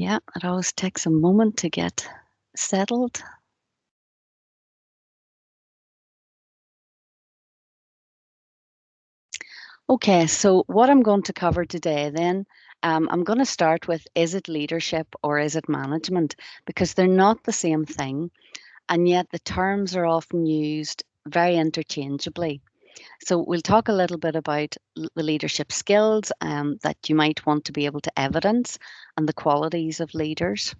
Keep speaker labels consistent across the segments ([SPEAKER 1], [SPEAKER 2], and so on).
[SPEAKER 1] Yeah, it always takes a moment to get settled. Okay, so what I'm going to cover today then, I'm going to start with, is it leadership or is it management? Because they're not the same thing, and yet the terms are often used very interchangeably. So we'll talk a little bit about the leadership skills that you might want to be able to evidence and the qualities of leaders.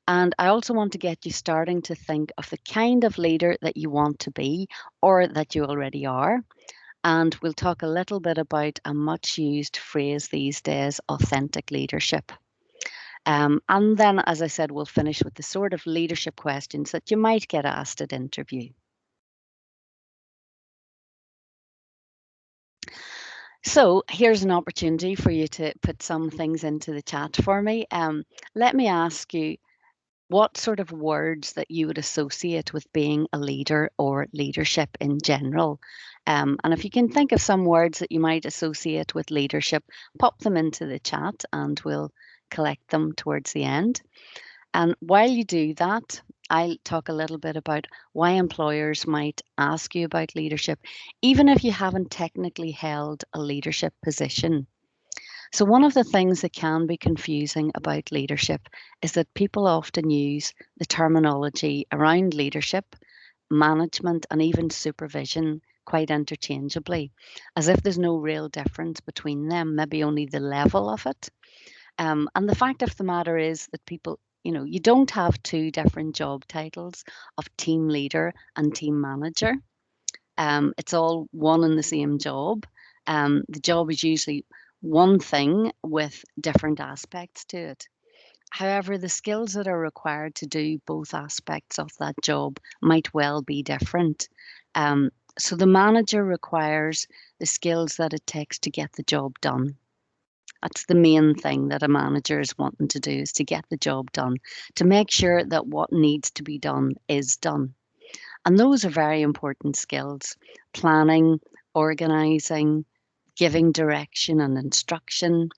[SPEAKER 1] And I also want to get you starting to think of the kind of leader that you want to be or that you already are. And we'll talk a little bit about a much used phrase these days, authentic leadership. And then, as I said, we'll finish with the sort of leadership questions that you might get asked at interview. So here's an opportunity for you to put some things into the chat for me. Let me ask you what sort of words that you would associate with being a leader or leadership in general. And if you can think of some words that you might associate with leadership, pop them into the chat and we'll collect them towards the end. And while you do that, I'll talk a little bit about why employers might ask you about leadership, even if you haven't technically held a leadership position. So, one of the things that can be confusing about leadership is that people often use the terminology around leadership, management, and even supervision quite interchangeably, as if there's no real difference between them, maybe only the level of it. And the fact of the matter is that people, you don't have two different job titles of team leader and team manager. It's all one and the same job. The job is usually one thing with different aspects to it. However, the skills that are required to do both aspects of that job might well be different. So the manager requires the skills that it takes to get the job done. That's the main thing that a manager is wanting to do, is to get the job done, to make sure that what needs to be done is done. And those are very important skills: planning, organizing, giving direction and instruction,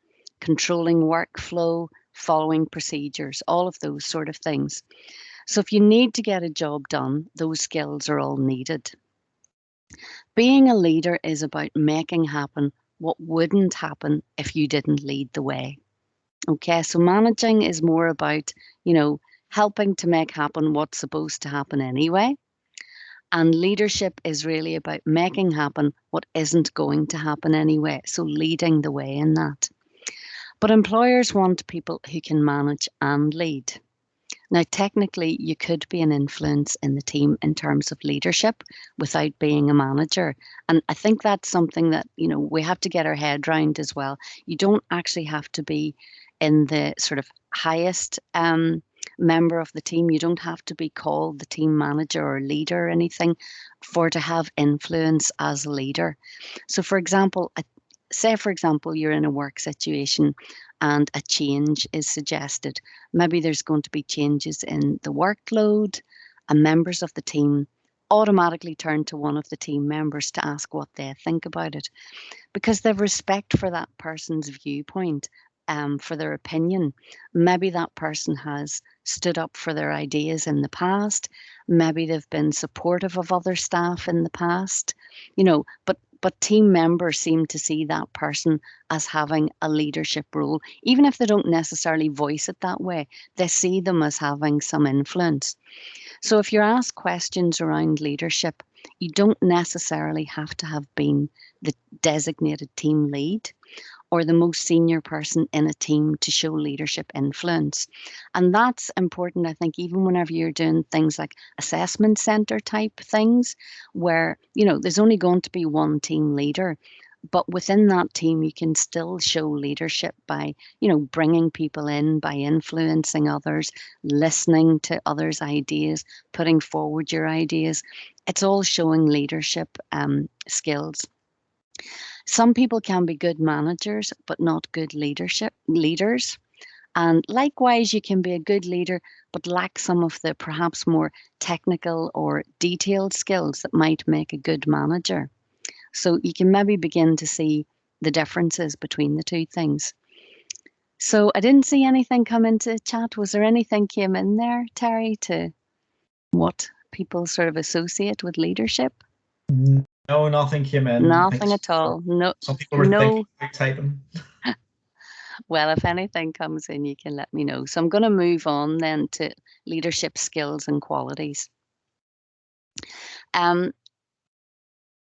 [SPEAKER 1] controlling workflow, following procedures, all of those sort of things. So if you need to get a job done, those skills are all needed. Being a leader is about making happen what wouldn't happen if you didn't lead the way. Okay, so managing is more about, helping to make happen what's supposed to happen anyway. And leadership is really about making happen what isn't going to happen anyway. So leading the way in that. But employers want people who can manage and lead. Now, technically, you could be an influence in the team in terms of leadership without being a manager. And I think that's something that, we have to get our head round as well. You don't actually have to be in the sort of highest member of the team. You don't have to be called the team manager or leader or anything to have influence as a leader. So, for example, you're in a work situation and a change is suggested. Maybe there's going to be changes in the workload, and members of the team automatically turn to one of the team members to ask what they think about it, because they've respect for that person's viewpoint, for their opinion. Maybe that person has stood up for their ideas in the past. Maybe they've been supportive of other staff in the past, but team members seem to see that person as having a leadership role. Even if they don't necessarily voice it that way, they see them as having some influence. So if you're asked questions around leadership, you don't necessarily have to have been the designated team lead or the most senior person in a team to show leadership influence. And that's important, I think, even whenever you're doing things like assessment center type things, where, there's only going to be one team leader. But within that team, you can still show leadership by, bringing people in, by influencing others, listening to others' ideas, putting forward your ideas. It's all showing leadership skills. Some people can be good managers, but not good leaders. And likewise, you can be a good leader, but lack some of the perhaps more technical or detailed skills that might make a good manager. So you can maybe begin to see the differences between the two things. So I didn't see anything come into the chat. Was there anything came in there, Terry, to what people sort of associate with leadership?
[SPEAKER 2] No, nothing came in. I think
[SPEAKER 1] Nothing at all. No,
[SPEAKER 2] some people were thinking
[SPEAKER 1] no.
[SPEAKER 2] about typing.
[SPEAKER 1] Well, if anything comes in, you can let me know. So I'm going to move on then to leadership skills and qualities. Um,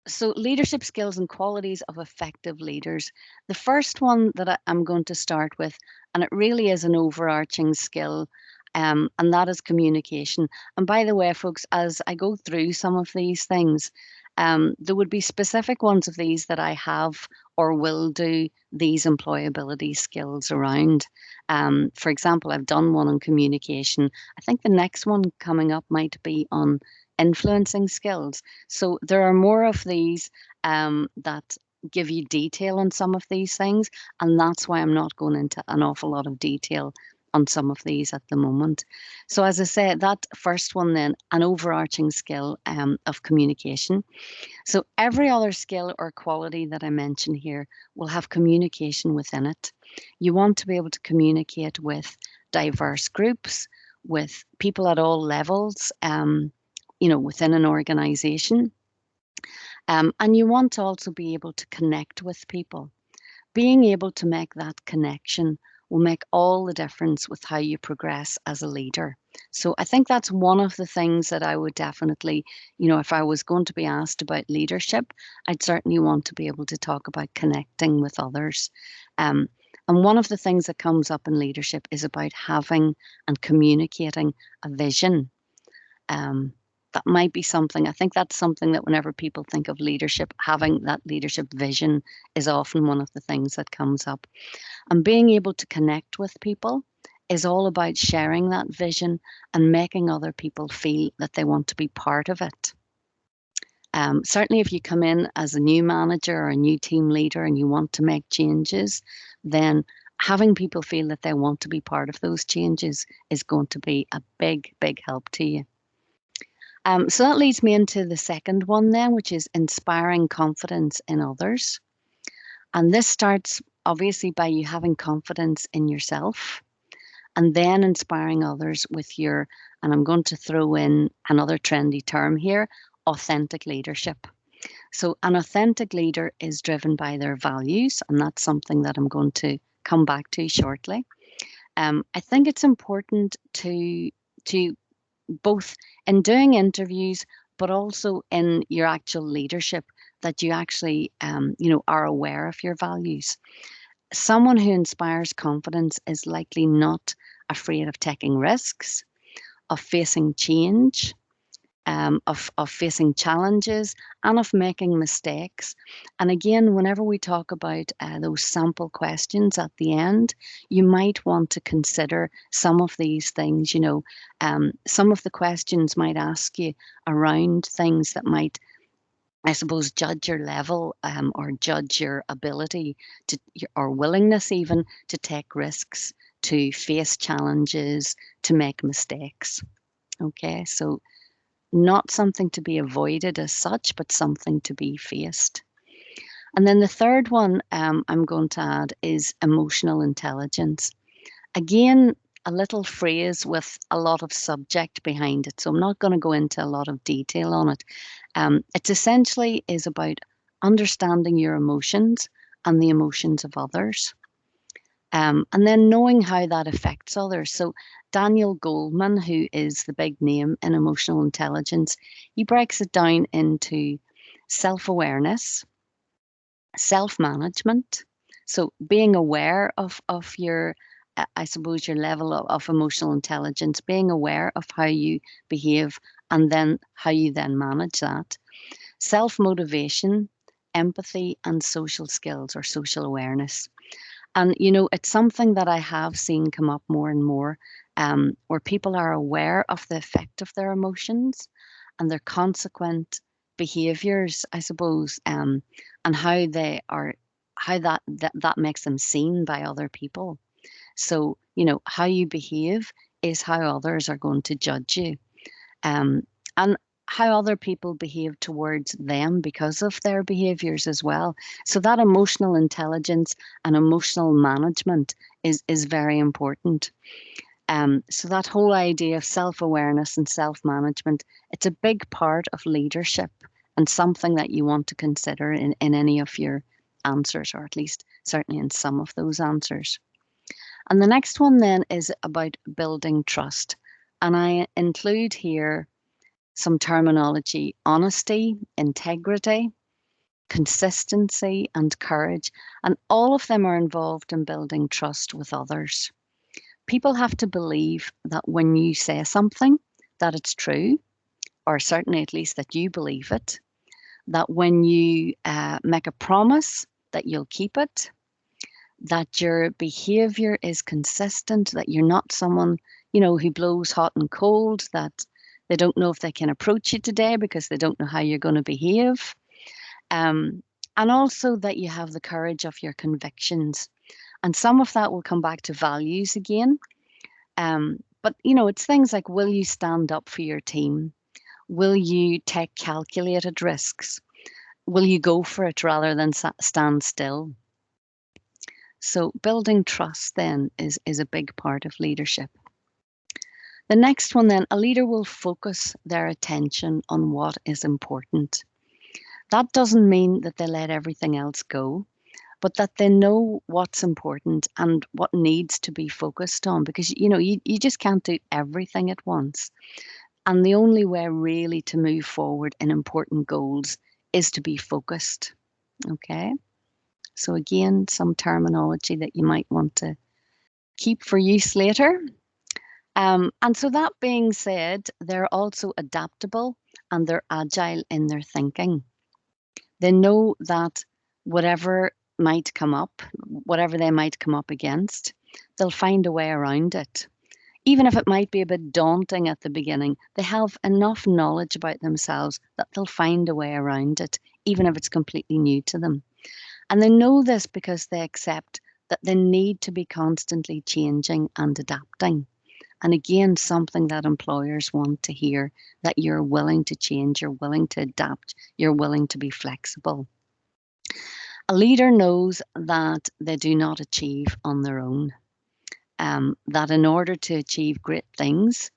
[SPEAKER 1] so leadership skills and qualities of effective leaders. The first one that I'm going to start with, and it really is an overarching skill, and that is communication. And by the way, folks, as I go through some of these things, there would be specific ones of these that I have or will do these employability skills around. For example, I've done one on communication. I think the next one coming up might be on influencing skills. So there are more of these that give you detail on some of these things, and that's why I'm not going into an awful lot of detail on some of these at the moment. So as I said, that first one then, an overarching skill of communication. So every other skill or quality that I mention here will have communication within it. You want to be able to communicate with diverse groups, with people at all levels, within an organization. And you want to also be able to connect with people. Being able to make that connection will make all the difference with how you progress as a leader. So I think that's one of the things that I would definitely, if I was going to be asked about leadership, I'd certainly want to be able to talk about connecting with others. Um, and one of the things that comes up in leadership is about having and communicating a vision. Um, that might be something, I think that's something that whenever people think of leadership, having that leadership vision is often one of the things that comes up. And being able to connect with people is all about sharing that vision and making other people feel that they want to be part of it. Certainly, if you come in as a new manager or a new team leader and you want to make changes, then having people feel that they want to be part of those changes is going to be a big, big help to you. So that leads me into the second one then, which is inspiring confidence in others. And this starts obviously by you having confidence in yourself and then inspiring others with your, and I'm going to throw in another trendy term here, authentic leadership. So an authentic leader is driven by their values, and that's something that I'm going to come back to shortly. I think it's important to both in doing interviews, but also in your actual leadership, that you actually, are aware of your values. Someone who inspires confidence is likely not afraid of taking risks, of facing change, of facing challenges, and of making mistakes. And again, whenever we talk about those sample questions at the end, you might want to consider some of these things. Some of the questions might ask you around things that might, I suppose, judge your level or judge your ability to, or willingness even to take risks, to face challenges, to make mistakes. Okay, so not something to be avoided as such, but something to be faced. And then the third one I'm going to add is emotional intelligence. Again, a little phrase with a lot of subject behind it. So I'm not going to go into a lot of detail on it. It essentially is about understanding your emotions and the emotions of others. And then knowing how that affects others. So Daniel Goleman, who is the big name in emotional intelligence, he breaks it down into self-awareness, self-management. So being aware of your, I suppose, your level of emotional intelligence, being aware of how you behave and then how you then manage that. Self-motivation, empathy, and social skills or social awareness. And, it's something that I have seen come up more and more, where people are aware of the effect of their emotions and their consequent behaviors, I suppose, and how they are, how that makes them seen by other people. So, how you behave is how others are going to judge you. And how other people behave towards them because of their behaviors as well. So that emotional intelligence and emotional management is very important. So that whole idea of self-awareness and self-management, it's a big part of leadership and something that you want to consider in any of your answers, or at least certainly in some of those answers. And the next one then is about building trust. And I include here some terminology: honesty, integrity, consistency, and courage. And all of them are involved in building trust with others. People have to believe that when you say something, that it's true, or certainly at least that you believe it, that when you make a promise, that you'll keep it, that your behavior is consistent, that you're not someone, who blows hot and cold, that they don't know if they can approach you today because they don't know how you're going to behave. And also that you have the courage of your convictions. And some of that will come back to values again. But it's things like, will you stand up for your team? Will you take calculated risks? Will you go for it rather than stand still? So building trust then is a big part of leadership. The next one then, a leader will focus their attention on what is important. That doesn't mean that they let everything else go, but that they know what's important and what needs to be focused on, because you just can't do everything at once. And the only way really to move forward in important goals is to be focused. Okay. So again, some terminology that you might want to keep for use later. And so that being said, they're also adaptable and they're agile in their thinking. They know that whatever might come up, whatever they might come up against, they'll find a way around it. Even if it might be a bit daunting at the beginning, they have enough knowledge about themselves that they'll find a way around it, even if it's completely new to them. And they know this because they accept that they need to be constantly changing and adapting. And again, something that employers want to hear, that you're willing to change, you're willing to adapt, you're willing to be flexible. A leader knows that they do not achieve on their own, that in order to achieve great things,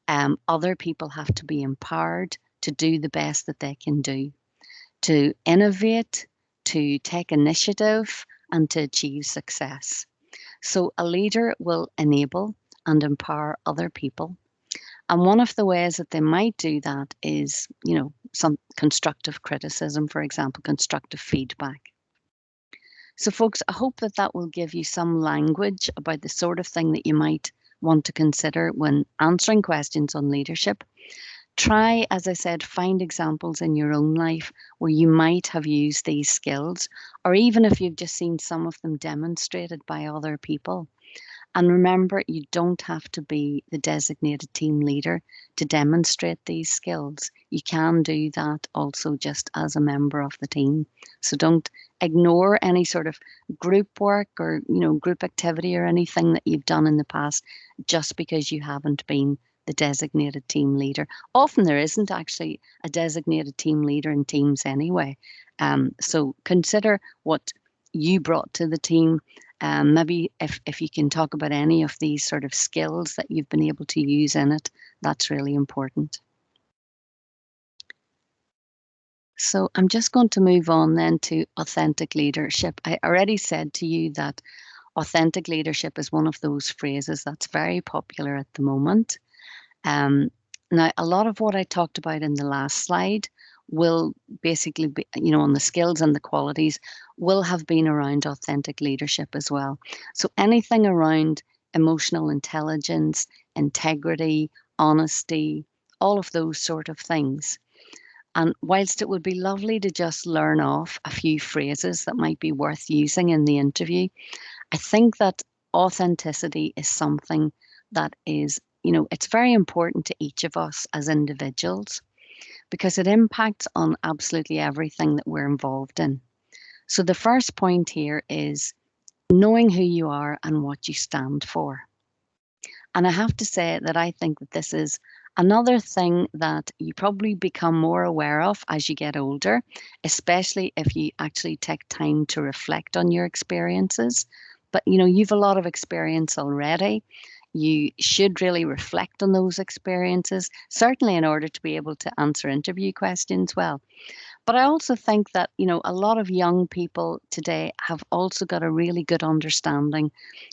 [SPEAKER 1] other people have to be empowered to do the best that they can do, to innovate, to take initiative, and to achieve success. So a leader will enable and empower other people. And one of the ways that they might do that is, some constructive criticism, for example, constructive feedback. So folks, I hope that that will give you some language about the sort of thing that you might want to consider when answering questions on leadership. Try, as I said, find examples in your own life where you might have used these skills, or even if you've just seen some of them demonstrated by other people. And remember, you don't have to be the designated team leader to demonstrate these skills. You can do that also just as a member of the team. So don't ignore any sort of group work or, group activity or anything that you've done in the past just because you haven't been the designated team leader. Often there isn't actually a designated team leader in teams anyway. So consider what you brought to the team. Maybe if you can talk about any of these sort of skills that you've been able to use in it, that's really important. So I'm just going to move on then to authentic leadership. I already said to you that authentic leadership is one of those phrases that's very popular at the moment. Now, a lot of what I talked about in the last slide will basically be, on the skills and the qualities, will have been around authentic leadership as well. So anything around emotional intelligence, integrity, honesty, all of those sort of things. And whilst it would be lovely to just learn off a few phrases that might be worth using in the interview, I think that authenticity is something that is, it's very important to each of us as individuals because it impacts on absolutely everything that we're involved in. So the first point here is knowing who you are and what you stand for. And I have to say that I think that this is Another thing that you probably become more aware of as you get older, especially if you actually take time to reflect on your experiences. But you've a lot of experience already. You should really reflect on those experiences, certainly in order to be able to answer interview questions well. But I also think that, a lot of young people today have also got a really good understanding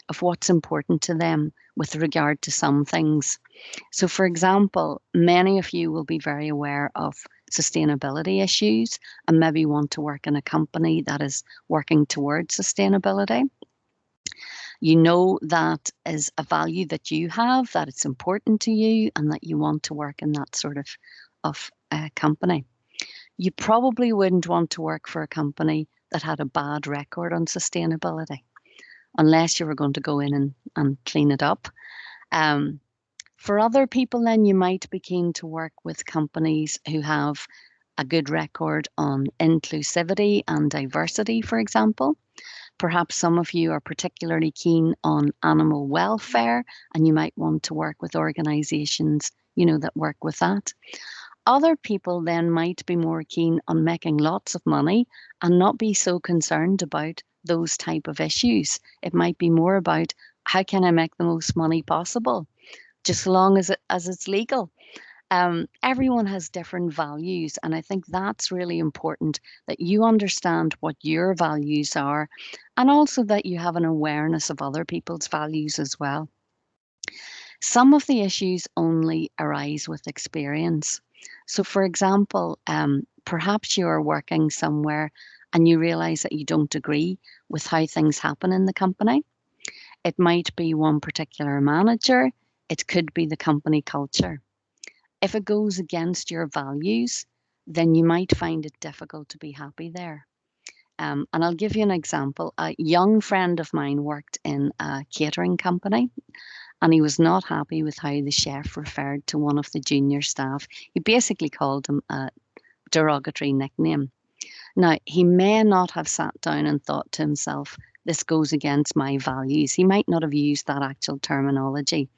[SPEAKER 1] of what's important to them with regard to some things. So, for example, many of you will be very aware of sustainability issues and maybe want to work in a company that is working towards sustainability. You know that is a value that you have, that it's important to you, and that you want to work in that sort of company. You probably wouldn't want to work for a company that had a bad record on sustainability, unless you were going to go in and clean it up. Um, for other people, then you might be keen to work with companies who have a good record on inclusivity and diversity, for example. Perhaps some of you are particularly keen on animal welfare and you might want to work with organizations, that work with that. Other people then might be more keen on making lots of money and not be so concerned about those type of issues. It might be more about how can I make the most money possible, just as long as it's legal. Everyone has different values, and I think that's really important that you understand what your values are, and also that you have an awareness of other people's values as well. Some of the issues only arise with experience. So, for example, perhaps you are working somewhere and you realize that you don't agree with how things happen in the company. It might be one particular manager, it could be the company culture. If it goes against your values, then you might find it difficult to be happy there. And I'll give you an example. A young friend of mine worked in a catering company and he was not happy with how the chef referred to one of the junior staff. He basically called him a derogatory nickname. Now, he may not have sat down and thought to himself, this goes against my values. He might not have used that actual terminology,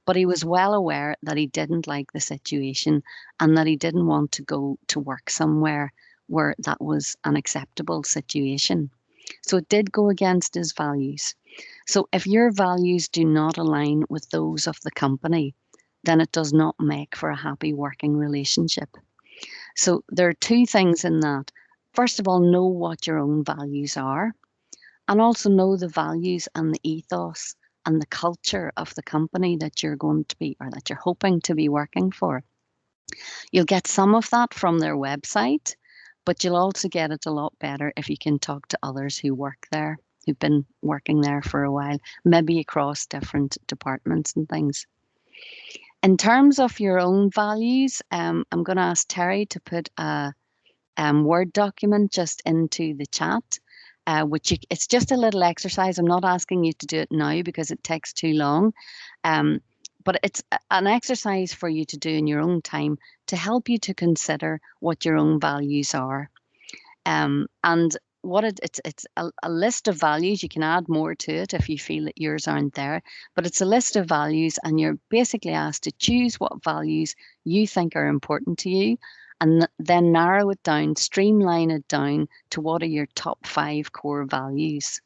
[SPEAKER 1] but he was well aware that he didn't like the situation and that he didn't want to go to work somewhere where that was an acceptable situation. So it did go against his values. So if your values do not align with those of the company, then it does not make for a happy working relationship. So there are two things in that. First of all, know what your own values are, and also know the values and the ethos and the culture of the company that you're going to be or that you're hoping to be working for. You'll get some of that from their website, but you'll also get it a lot better if you can talk to others who work there, who've been working there for a while, maybe across different departments and things. In terms of your own values, I'm going to ask Terry to put a Word document just into the chat, it's just a little exercise. I'm not asking you to do it now because it takes too long. But it's an exercise for you to do in your own time to help you to consider what your own values are. And it's a list of values. You can add more to it if you feel that yours aren't there, but it's a list of values and you're basically asked to choose what values you think are important to you and then narrow it down, streamline it down to what are your top 5 core values.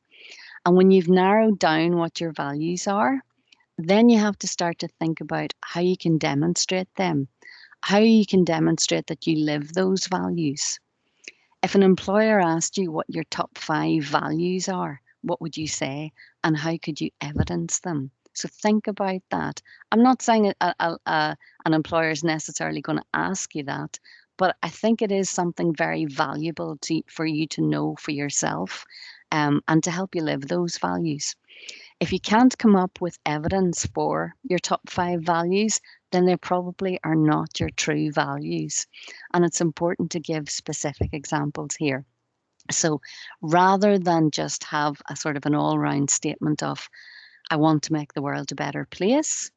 [SPEAKER 1] And when you've narrowed down what your values are, then you have to start to think about how you can demonstrate them, how you can demonstrate that you live those values. If an employer asked you what your top 5 values are, what would you say and how could you evidence them? So think about that. I'm not saying an employer is necessarily going to ask you that, but I think it is something very valuable for you to know for yourself and to help you live those values. If you can't come up with evidence for your top 5 values, then they probably are not your true values. And it's important to give specific examples here. So rather than just have a sort of an all round statement of, I want to make the world a better place.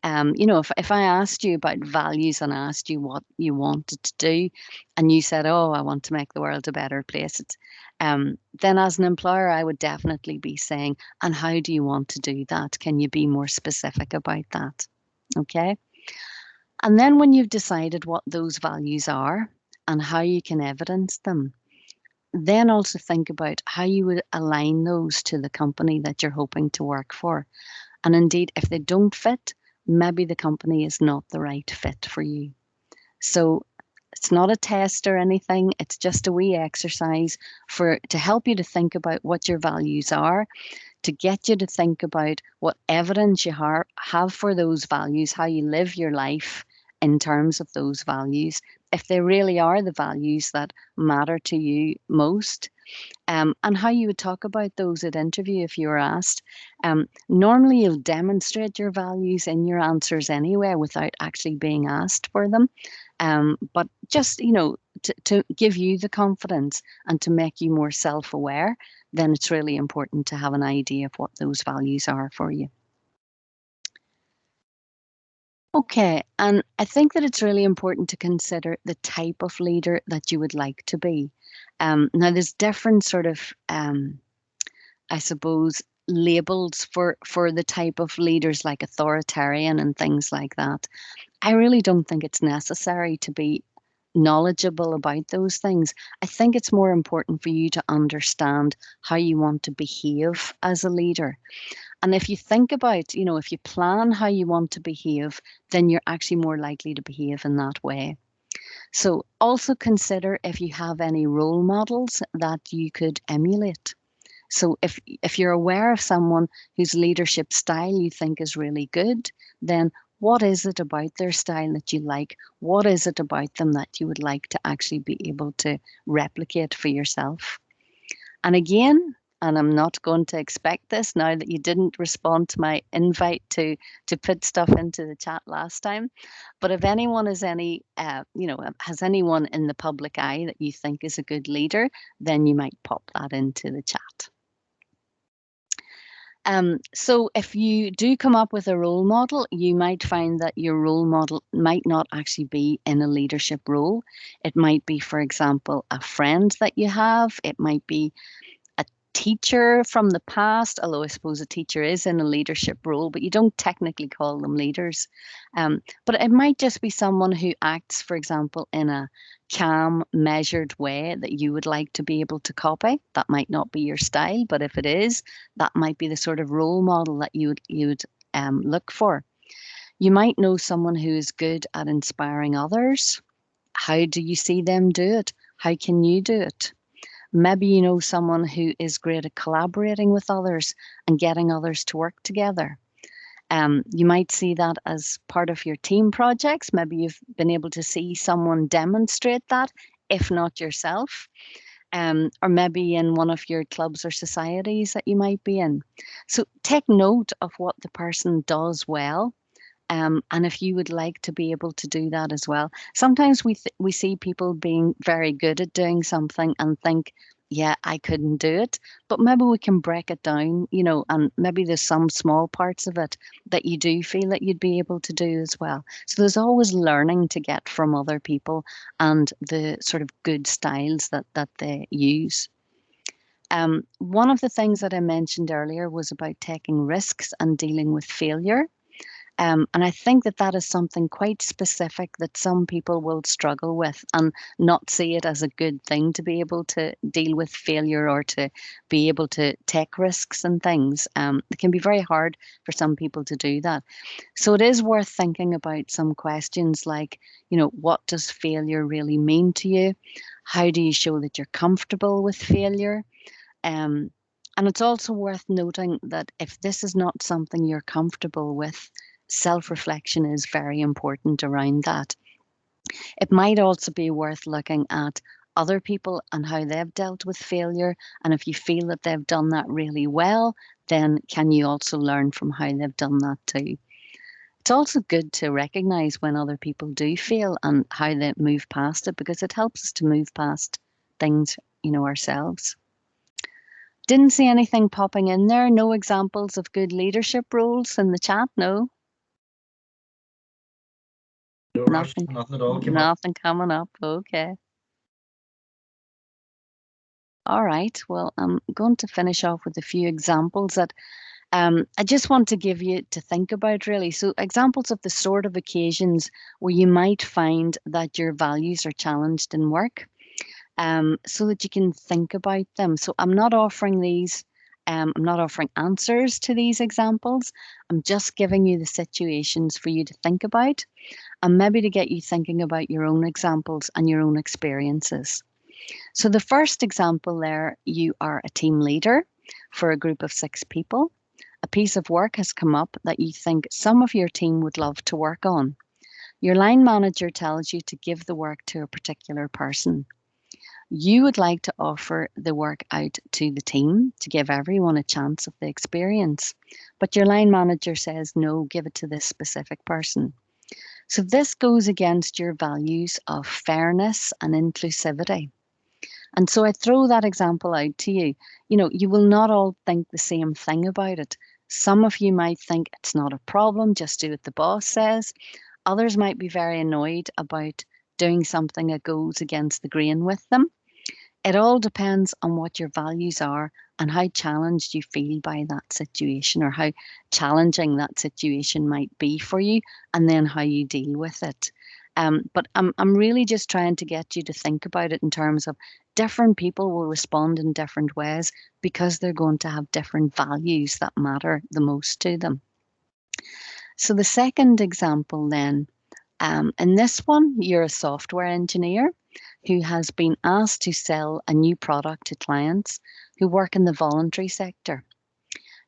[SPEAKER 1] If I asked you about values and asked you what you wanted to do, and you said, "Oh, I want to make the world a better place," then as an employer, I would definitely be saying, "And how do you want to do that? Can you be more specific about that?" Okay. And then when you've decided what those values are and how you can evidence them, then also think about how you would align those to the company that you're hoping to work for. And indeed, if they don't fit, maybe the company is not the right fit for you. So it's not a test or anything. It's just a wee exercise to help you to think about what your values are, to get you to think about what evidence you have for those values, how you live your life in terms of those values, if they really are the values that matter to you most. And how you would talk about those at interview if you were asked. Normally, you'll demonstrate your values in your answers anyway without actually being asked for them. But just, to give you the confidence and to make you more self-aware, then it's really important to have an idea of what those values are for you. Okay, and I think that it's really important to consider the type of leader that you would like to be. Now, there's different sort of, I suppose, labels for the type of leaders like authoritarian and things like that. I really don't think it's necessary to be knowledgeable about those things. I think it's more important for you to understand how you want to behave as a leader. And if you think about, if you plan how you want to behave, then you're actually more likely to behave in that way. So also consider if you have any role models that you could emulate. So if you're aware of someone whose leadership style you think is really good, then what is it about their style that you like? What is it about them that you would like to actually be able to replicate for yourself? And again, and I'm not going to expect this now that you didn't respond to my invite to put stuff into the chat last time. But if anyone has has anyone in the public eye that you think is a good leader, then you might pop that into the chat. So if you do come up with a role model, you might find that your role model might not actually be in a leadership role. It might be, for example, a friend that you have. It might be a teacher from the past, although I suppose a teacher is in a leadership role, but you don't technically call them leaders. But it might just be someone who acts, for example, in a calm, measured way that you would like to be able to copy. That might not be your style, but if it is, that might be the sort of role model that you would look for. You might know someone who is good at inspiring others. How do you see them do it? How can you do it? Maybe you know someone who is great at collaborating with others and getting others to work together. You might see that as part of your team projects. Maybe you've been able to see someone demonstrate that, if not yourself, or maybe in one of your clubs or societies that you might be in. So take note of what the person does well. And if you would like to be able to do that as well. Sometimes we see people being very good at doing something and think, yeah, I couldn't do it. But maybe we can break it down, and maybe there's some small parts of it that you do feel that you'd be able to do as well. So there's always learning to get from other people and the sort of good styles that they use. One of the things that I mentioned earlier was about taking risks and dealing with failure. And I think that is something quite specific that some people will struggle with and not see it as a good thing to be able to deal with failure or to be able to take risks and things. It can be very hard for some people to do that. So it is worth thinking about some questions like, what does failure really mean to you? How do you show that you're comfortable with failure? And it's also worth noting that if this is not something you're comfortable with, self-reflection is very important around that. It might also be worth looking at other people and how they've dealt with failure. And if you feel that they've done that really well, then can you also learn from how they've done that too? It's also good to recognize when other people do fail and how they move past it, because it helps us to move past things, ourselves. Didn't see anything popping in there. No examples of good leadership roles in the chat. No,
[SPEAKER 2] No rush,
[SPEAKER 1] nothing,
[SPEAKER 2] nothing at all came up.
[SPEAKER 1] nothing coming up. Okay. All right. Well, I'm going to finish off with a few examples that I just want to give you to think about really. So examples of the sort of occasions where you might find that your values are challenged in work, so that you can think about them. So I'm not offering these, I'm not offering answers to these examples. I'm just giving you the situations for you to think about and maybe to get you thinking about your own examples and your own experiences. So the first example there, you are a team leader for a group of 6 people. A piece of work has come up that you think some of your team would love to work on. Your line manager tells you to give the work to a particular person. You would like to offer the work out to the team to give everyone a chance of the experience, but your line manager says, no, give it to this specific person. So this goes against your values of fairness and inclusivity. And so I throw that example out to you. You know, you will not all think the same thing about it. Some of you might think it's not a problem, just do what the boss says. Others might be very annoyed about doing something that goes against the grain with them. It all depends on what your values are and how challenged you feel by that situation or how challenging that situation might be for you, and then how you deal with it. But I'm really just trying to get you to think about it in terms of different people will respond in different ways because they're going to have different values that matter the most to them. So the second example then, in this one, you're a software engineer who has been asked to sell a new product to clients who work in the voluntary sector.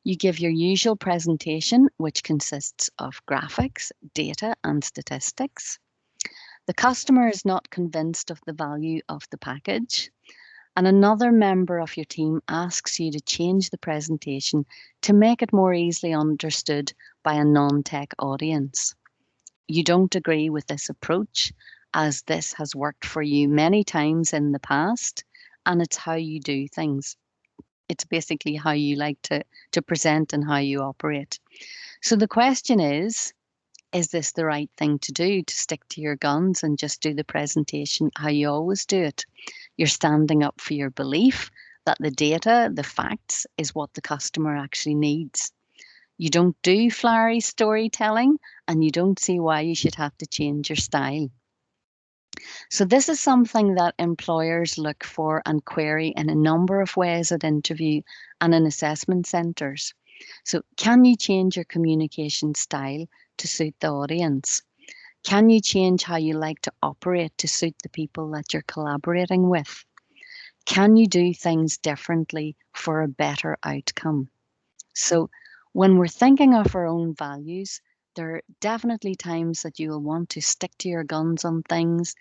[SPEAKER 1] You give your usual presentation, which consists of graphics, data, and statistics. The customer is not convinced of the value of the package, and another member of your team asks you to change the presentation to make it more easily understood by a non-tech audience. You don't agree with this approach, as this has worked for you many times in the past, and it's how you do things. It's basically how you like to present and how you operate. So the question is this the right thing to do, to stick to your guns and just do the presentation how you always do it? You're standing up for your belief that the data, the facts, is what the customer actually needs. You don't do flowery storytelling, and you don't see why you should have to change your style. So this is something that employers look for and query in a number of ways at interview and in assessment centres. So can you change your communication style to suit the audience? Can you change how you like to operate to suit the people that you're collaborating with? Can you do things differently for a better outcome? So when we're thinking of our own values, there are definitely times that you will want to stick to your guns on things,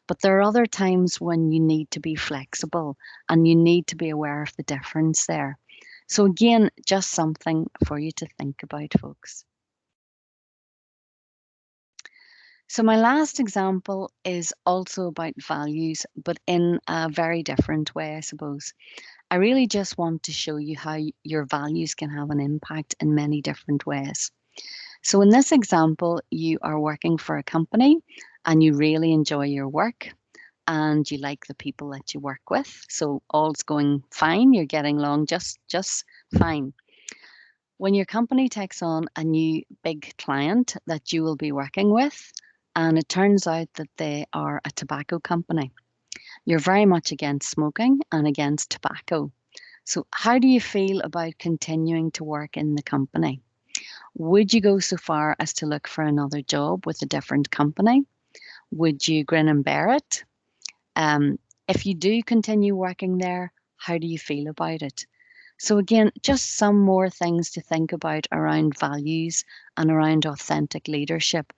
[SPEAKER 1] but there are other times when you need to be flexible and you need to be aware of the difference there. So again, just something for you to think about, folks. So my last example is also about values, but in a very different way, I suppose. I really just want to show you how your values can have an impact in many different ways. So in this example, you are working for a company and you really enjoy your work and you like the people that you work with. So all's going fine, you're getting along just fine. When your company takes on a new big client that you will be working with, and it turns out that they are a tobacco company, you're very much against smoking and against tobacco. So how do you feel about continuing to work in the company? Would you go so far as to look for another job with a different company? Would you grin and bear it? If you do continue working there, how do you feel about it? So again, just some more things to think about around values and around authentic leadership.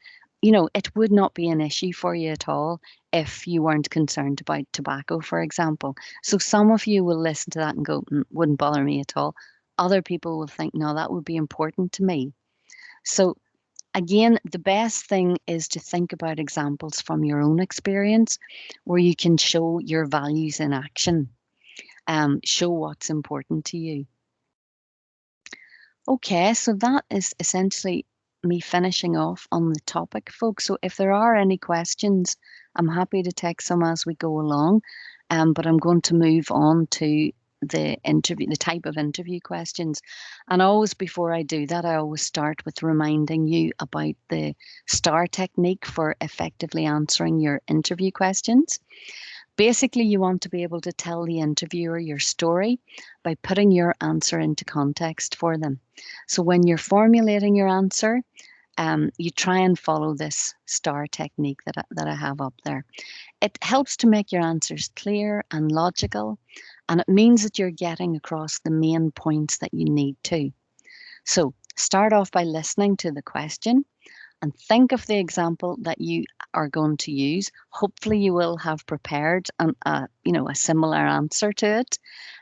[SPEAKER 1] You know, it would not be an issue for you at all if you weren't concerned about tobacco, for example. So some of you will listen to that and go, wouldn't bother me at all. Other people will think, no, that would be important to me. So again, the best thing is to think about examples from your own experience where you can show your values in action, show what's important to you. Okay, so that is essentially me finishing off on the topic, folks. So if there are any questions, I'm happy to take some as we go along, but I'm going to move on to the type of interview questions. And always before I do that, I always start with reminding you about the STAR technique for effectively answering your interview questions. Basically, you want to be able to tell the interviewer your story by putting your answer into context for them. So when you're formulating your answer, you try and follow this STAR technique that I have up there. It helps to make your answers clear and logical, and it means that you're getting across the main points that you need to. So start off by listening to the question and think of the example that you are going to use. Hopefully you will have prepared a similar answer to it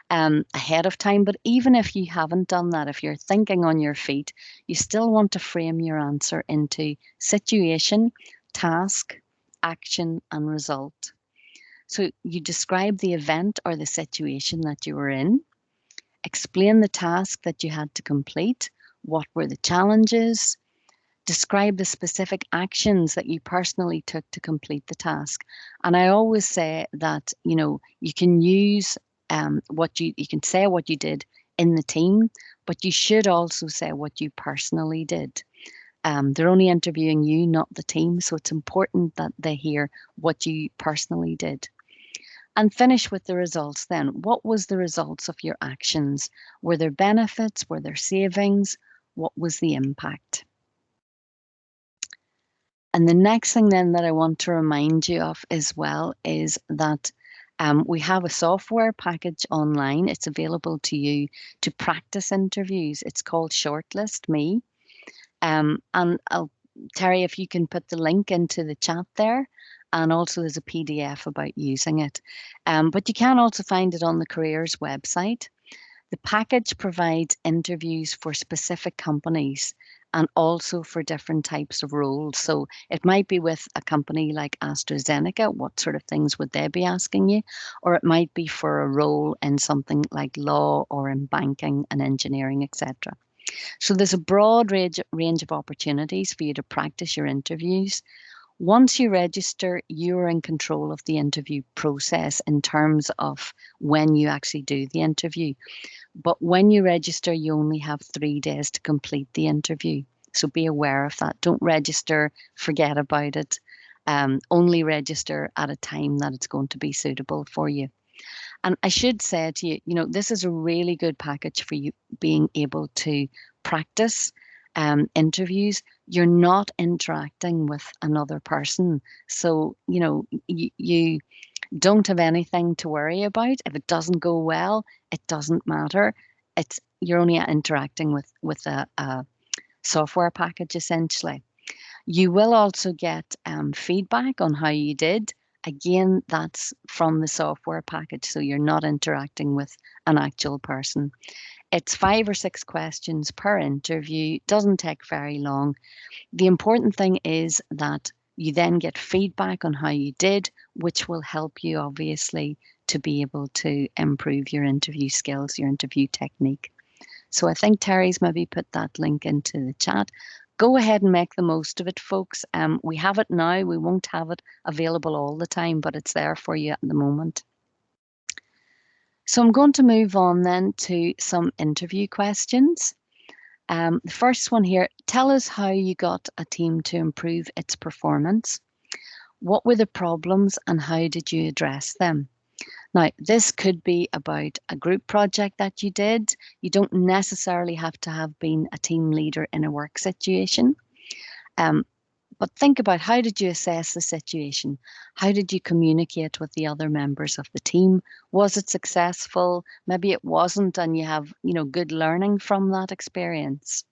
[SPEAKER 1] ahead of time. But even if you haven't done that, if you're thinking on your feet, you still want to frame your answer into situation, task, action, and result. So you describe the event or the situation that you were in, explain the task that you had to complete, what were the challenges, describe the specific actions that you personally took to complete the task. And I always say that, you can use you can say what you did in the team, but you should also say what you personally did. They're only interviewing you, not the team. So it's important that they hear what you personally did. And finish with the results then. What was the results of your actions? Were there benefits? Were there savings? What was the impact? And the next thing then that I want to remind you of as well is that we have a software package online. It's available to you to practice interviews. It's called Shortlist Me. And Terry, if you can put the link into the chat there, and also there's a PDF about using it. But you can also find it on the careers website. The package provides interviews for specific companies and also for different types of roles. So it might be with a company like AstraZeneca, what sort of things would they be asking you? Or it might be for a role in something like law or in banking and engineering, etc. So there's a broad range of opportunities for you to practice your interviews. Once you register, you're in control of the interview process in terms of when you actually do the interview. But when you register, you only have 3 days to complete the interview. So be aware of that. Don't register, forget about it. Only register at a time that it's going to be suitable for you. And I should say to you, this is a really good package for you being able to practice interviews. You're not interacting with another person. So, you don't have anything to worry about. If it doesn't go well, it doesn't matter. You're only interacting with a software package essentially. You will also get feedback on how you did. Again, that's from the software package, so you're not interacting with an actual person. It's 5 or 6 questions per interview. Doesn't take very long. The important thing is that you then get feedback on how you did, which will help you obviously to be able to improve your interview skills, your interview technique. So I think Terry's maybe put that link into the chat. Go ahead and make the most of it, folks. We have it now. We won't have it available all the time, but it's there for you at the moment. So I'm going to move on then to some interview questions. The first one here, tell us how you got a team to improve its performance. What were the problems and how did you address them? Now, this could be about a group project that you did. You don't necessarily have to have been a team leader in a work situation. But think about, how did you assess the situation? How did you communicate with the other members of the team? Was it successful? Maybe it wasn't, and you have, good learning from that experience.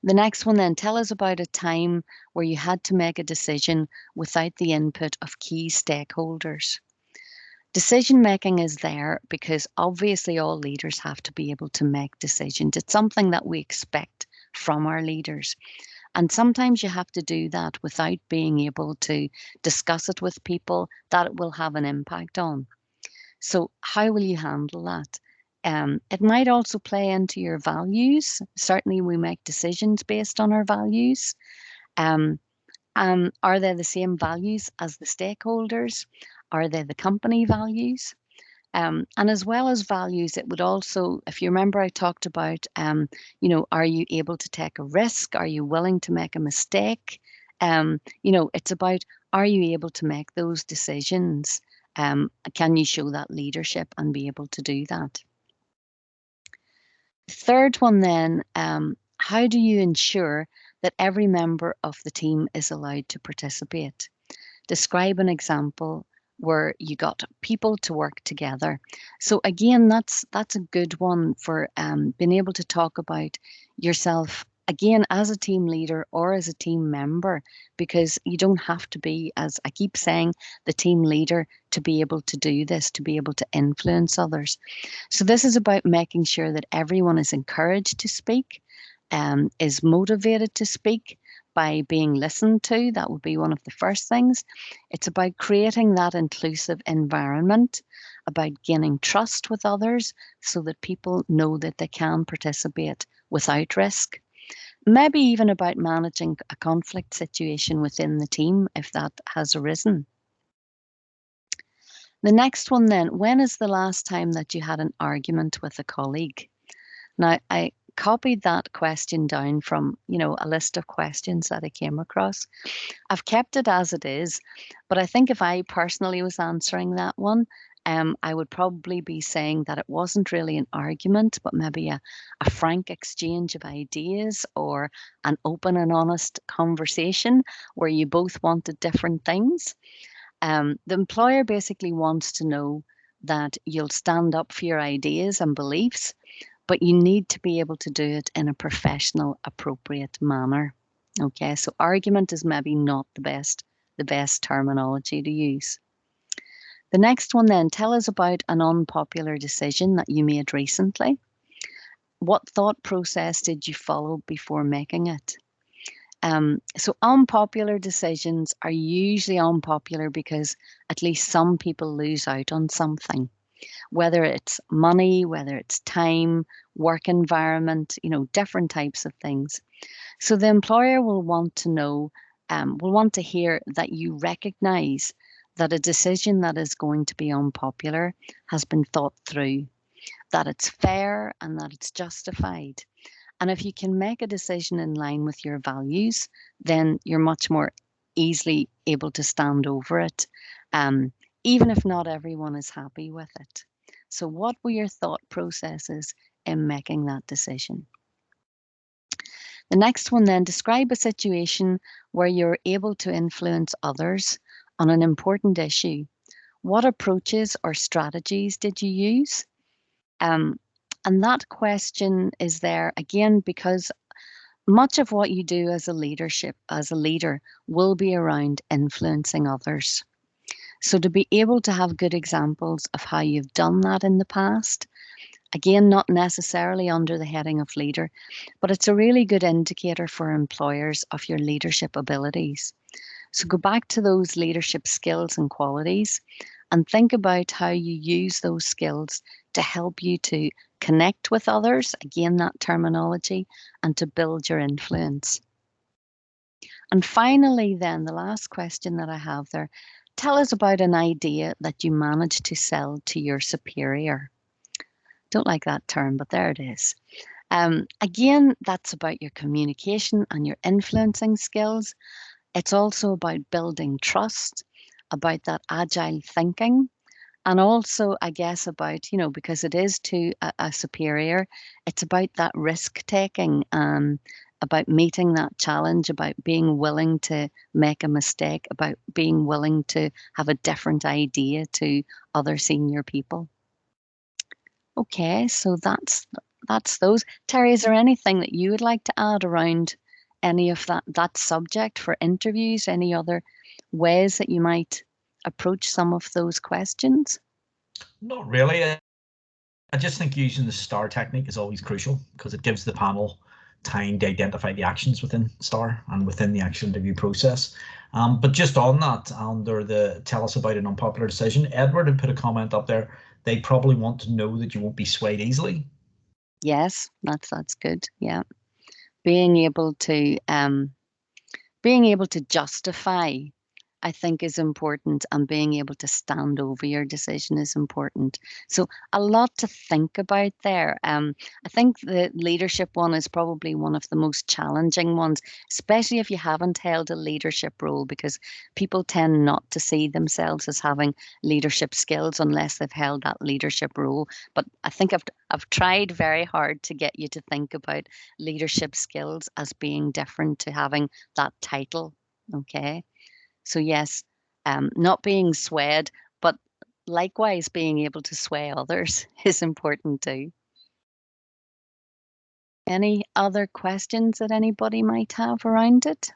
[SPEAKER 1] The next one then, tell us about a time where you had to make a decision without the input of key stakeholders. Decision making is there because obviously all leaders have to be able to make decisions. It's something that we expect from our leaders. And sometimes you have to do that without being able to discuss it with people that it will have an impact on. So how will you handle that? It might also play into your values. Certainly we make decisions based on our values. Are they the same values as the stakeholders? Are they the company values? And as well as values, it would also, if you remember, I talked about, are you able to take a risk? Are you willing to make a mistake? It's about, are you able to make those decisions? Can you show that leadership and be able to do that? Third one then, how do you ensure that every member of the team is allowed to participate? Describe an example where you got people to work together. So again, that's a good one for being able to talk about yourself again as a team leader or as a team member, because you don't have to be, as I keep saying, the team leader to be able to do this, to be able to influence others. So this is about making sure that everyone is encouraged to speak, is motivated to speak by being listened to. That would be one of the first things. It's about creating that inclusive environment, about gaining trust with others so that people know that they can participate without risk. Maybe even about managing a conflict situation within the team if that has arisen. The next one then, when is the last time that you had an argument with a colleague? Now, I copied that question down from, a list of questions that I came across. I've kept it as it is, but I think if I personally was answering that one, I would probably be saying that it wasn't really an argument, but maybe a frank exchange of ideas or an open and honest conversation where you both wanted different things. The employer basically wants to know that you'll stand up for your ideas and beliefs, but you need to be able to do it in a professional, appropriate manner. Okay, so argument is maybe not the best terminology to use. The next one then, tell us about an unpopular decision that you made recently. What thought process did you follow before making it? So unpopular decisions are usually unpopular because at least some people lose out on something, whether it's money, whether it's time, work environment, different types of things. So the employer will want to know, will want to hear that you recognize that a decision that is going to be unpopular has been thought through, that it's fair and that it's justified. And if you can make a decision in line with your values, then you're much more easily able to stand over it, even if not everyone is happy with it. So what were your thought processes in making that decision? The next one then, describe a situation where you're able to influence others on an important issue. What approaches or strategies did you use? And that question is there again because much of what you do as a leader, will be around influencing others. So to be able to have good examples of how you've done that in the past, again, not necessarily under the heading of leader, but it's a really good indicator for employers of your leadership abilities. So go back to those leadership skills and qualities and think about how you use those skills to help you to connect with others, again, that terminology, and to build your influence. And finally, then, the last question that I have there, tell us about an idea that you managed to sell to your superior. Don't like that term, but there it is. Again, that's about your communication and your influencing skills. It's also about building trust, about that agile thinking, and also, I guess, about, because it is to a superior, it's about that risk taking, about meeting that challenge, about being willing to make a mistake, about being willing to have a different idea to other senior people. Okay, so that's those. Terry, is there anything that you would like to add around any of that subject for interviews? Any other ways that you might approach some of those questions?
[SPEAKER 2] Not really. I just think using the STAR technique is always crucial because it gives the panel time to identify the actions within STAR and within the actual interview process. But just on that, under the tell us about an unpopular decision, Edward had put a comment up there. They probably want to know that you won't be swayed easily.
[SPEAKER 1] Yes, that's good. Yeah, being able to justify I think is important, and being able to stand over your decision is important. So a lot to think about there. I think the leadership one is probably one of the most challenging ones, especially if you haven't held a leadership role, because people tend not to see themselves as having leadership skills unless they've held that leadership role. But I think I've tried very hard to get you to think about leadership skills as being different to having that title. Okay. So yes, not being swayed, but likewise being able to sway others is important too. Any other questions that anybody might have around it?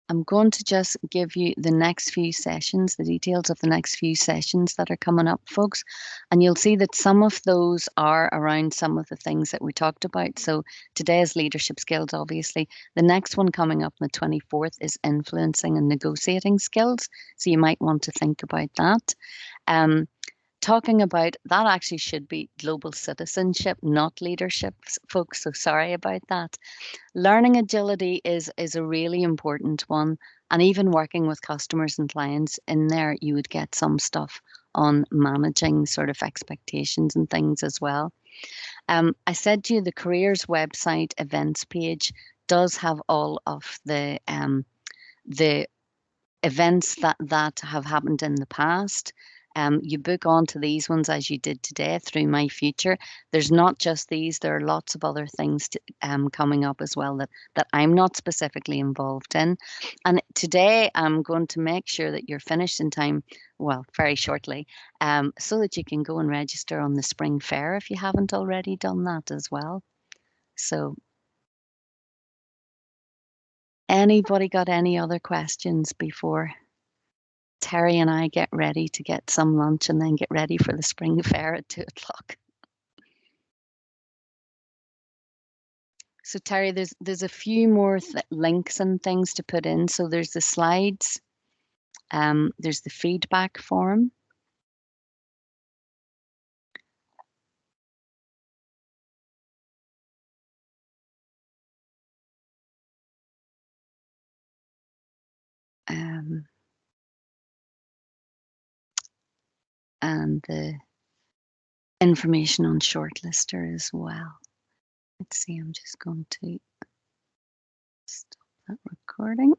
[SPEAKER 1] I'm going to just give you the next few sessions, the details of the next few sessions that are coming up, folks. And you'll see that some of those are around some of the things that we talked about. So today's leadership skills, obviously. The next one coming up on the 24th is influencing and negotiating skills. So you might want to think about that. Talking about that actually should be global citizenship, not leadership, folks. So sorry about that. Learning agility is a really important one, and even working with customers and clients in there, you would get some stuff on managing sort of expectations and things as well. I said to you the careers website events page does have all of the events that have happened in the past. You book onto these ones as you did today through My Future. There's not just these, there are lots of other things coming up as well that I'm not specifically involved in. And today I'm going to make sure that you're finished in time, well, very shortly, so that you can go and register on the Spring Fair if you haven't already done that as well. So anybody got any other questions before Terry and I get ready to get some lunch and then get ready for the Spring Fair at 2 o'clock? So Terry, there's a few more links and things to put in. So there's the slides, there's the feedback form, and the information on shortlister as well. Let's see, I'm just going to stop that recording.